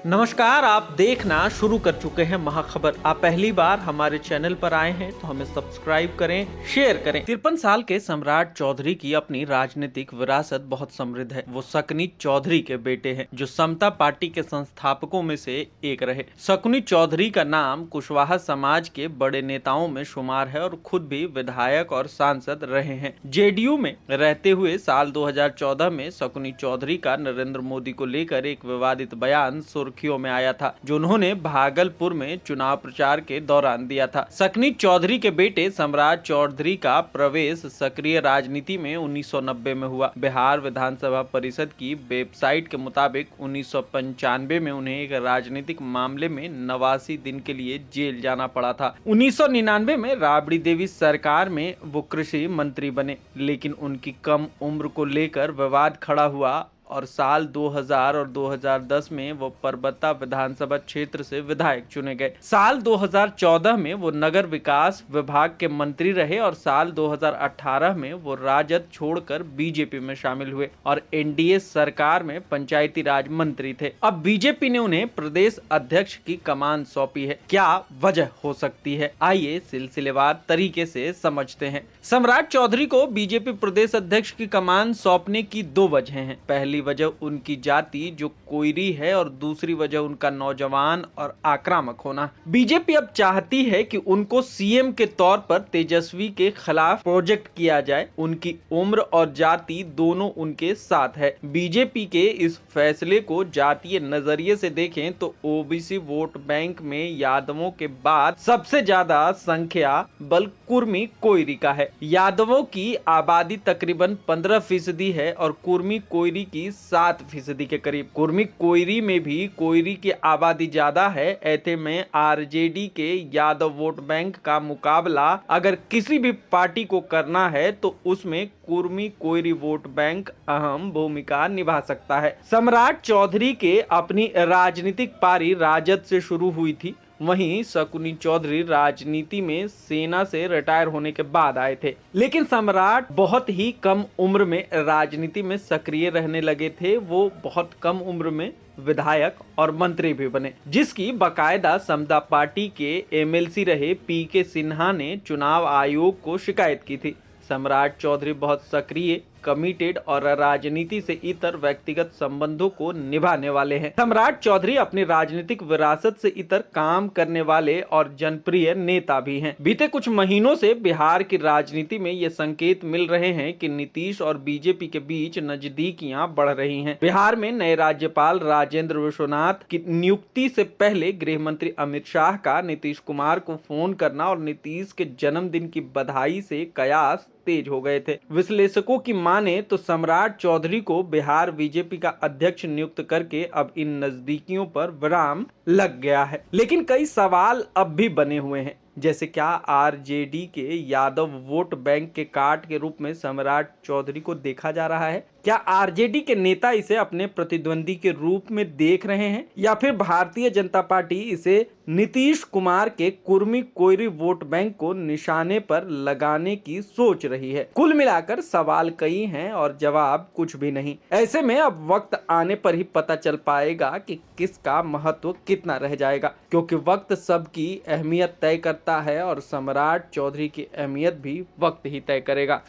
नमस्कार, आप देखना शुरू कर चुके हैं महाखबर। आप पहली बार हमारे चैनल पर आए हैं तो हमें सब्सक्राइब करें, शेयर करें। 53 साल के सम्राट चौधरी की अपनी राजनीतिक विरासत बहुत समृद्ध है। वो शकुनी चौधरी के बेटे हैं, जो समता पार्टी के संस्थापकों में से एक रहे। शकुनी चौधरी का नाम कुशवाहा समाज के बड़े नेताओं में शुमार है और खुद भी विधायक और सांसद रहे हैं। जेडीयू में रहते हुए साल 2014 में शकुनी चौधरी का नरेंद्र मोदी को लेकर एक विवादित बयान सुर्खियों में आया था, जो उन्होंने भागलपुर में चुनाव प्रचार के दौरान दिया था। शकुनी चौधरी के बेटे सम्राट चौधरी का प्रवेश सक्रिय राजनीति में 1990 में हुआ। बिहार विधानसभा परिषद की वेबसाइट के मुताबिक 1995 में उन्हें एक राजनीतिक मामले में 89 दिन के लिए जेल जाना पड़ा था। 1999 में राबड़ी देवी सरकार में वो कृषि मंत्री बने, लेकिन उनकी कम उम्र को लेकर विवाद खड़ा हुआ और साल 2000 और 2010 में वो परबत्ता विधानसभा क्षेत्र से विधायक चुने गए। साल 2014 में वो नगर विकास विभाग के मंत्री रहे और साल 2018 में वो राजद छोड़कर बीजेपी में शामिल हुए और एनडीए सरकार में पंचायती राज मंत्री थे। अब बीजेपी ने उन्हें प्रदेश अध्यक्ष की कमान सौंपी है। क्या वजह हो सकती है, आइए सिलसिलेवार तरीके से समझते हैं। सम्राट चौधरी को बीजेपी प्रदेश अध्यक्ष की कमान सौंपने की दो वजह हैं। पहली वजह उनकी जाति जो कोयरी है और दूसरी वजह उनका नौजवान और आक्रामक होना। बीजेपी अब चाहती है कि उनको सीएम के तौर पर तेजस्वी के खिलाफ प्रोजेक्ट किया जाए। उनकी उम्र और जाति दोनों उनके साथ है। बीजेपी के इस फैसले को जातीय नजरिए से देखें तो ओबीसी वोट बैंक में यादवों के बाद सबसे ज्यादा संख्या बल कुर्मी कोयरी का है। यादवों की आबादी तकरीबन 15% है और कुर्मी कोयरी की 7% के करीब। कुर्मी कोयरी में भी कोयरी की आबादी ज्यादा है। ऐसे में आरजेडी के यादव वोट बैंक का मुकाबला अगर किसी भी पार्टी को करना है तो उसमें कुर्मी कोयरी वोट बैंक अहम भूमिका निभा सकता है। सम्राट चौधरी के अपनी राजनीतिक पारी राजद से शुरू हुई थी। वहीं शकुनी चौधरी राजनीति में सेना से रिटायर होने के बाद आए थे, लेकिन सम्राट बहुत ही कम उम्र में राजनीति में सक्रिय रहने लगे थे। वो बहुत कम उम्र में विधायक और मंत्री भी बने, जिसकी बकायदा समता पार्टी के एमएलसी रहे पीके सिन्हा ने चुनाव आयोग को शिकायत की थी। सम्राट चौधरी बहुत सक्रिय, कमिटेड और राजनीति से इतर व्यक्तिगत संबंधों को निभाने वाले हैं। सम्राट चौधरी अपनी राजनीतिक विरासत से इतर काम करने वाले और जनप्रिय नेता भी हैं। बीते कुछ महीनों से बिहार की राजनीति में ये संकेत मिल रहे हैं कि नीतीश और बीजेपी के बीच नजदीकियां बढ़ रही हैं। बिहार में नए राज्यपाल राजेंद्र विश्वनाथ की नियुक्ति से पहले गृह मंत्री अमित शाह का नीतीश कुमार को फोन करना और नीतीश के जन्मदिन की बधाई से कयास तेज हो गए थे। विश्लेषकों की माने तो सम्राट चौधरी को बिहार बीजेपी का अध्यक्ष नियुक्त करके अब इन नजदीकियों पर विराम लग गया है। लेकिन कई सवाल अब भी बने हुए हैं, जैसे क्या आरजेडी के यादव वोट बैंक के कार्ड के रूप में सम्राट चौधरी को देखा जा रहा है? क्या आरजेडी के नेता इसे अपने प्रतिद्वंदी के रूप में देख रहे हैं, या फिर भारतीय जनता पार्टी इसे नीतीश कुमार के कुर्मी कोयरी वोट बैंक को निशाने पर लगाने की सोच रही है? कुल मिलाकर सवाल कई हैं और जवाब कुछ भी नहीं। ऐसे में अब वक्त आने पर ही पता चल पाएगा कि किसका महत्व कितना रह जाएगा, क्योंकि वक्त सबकी अहमियत तय करता है और सम्राट चौधरी की अहमियत भी वक्त ही तय करेगा।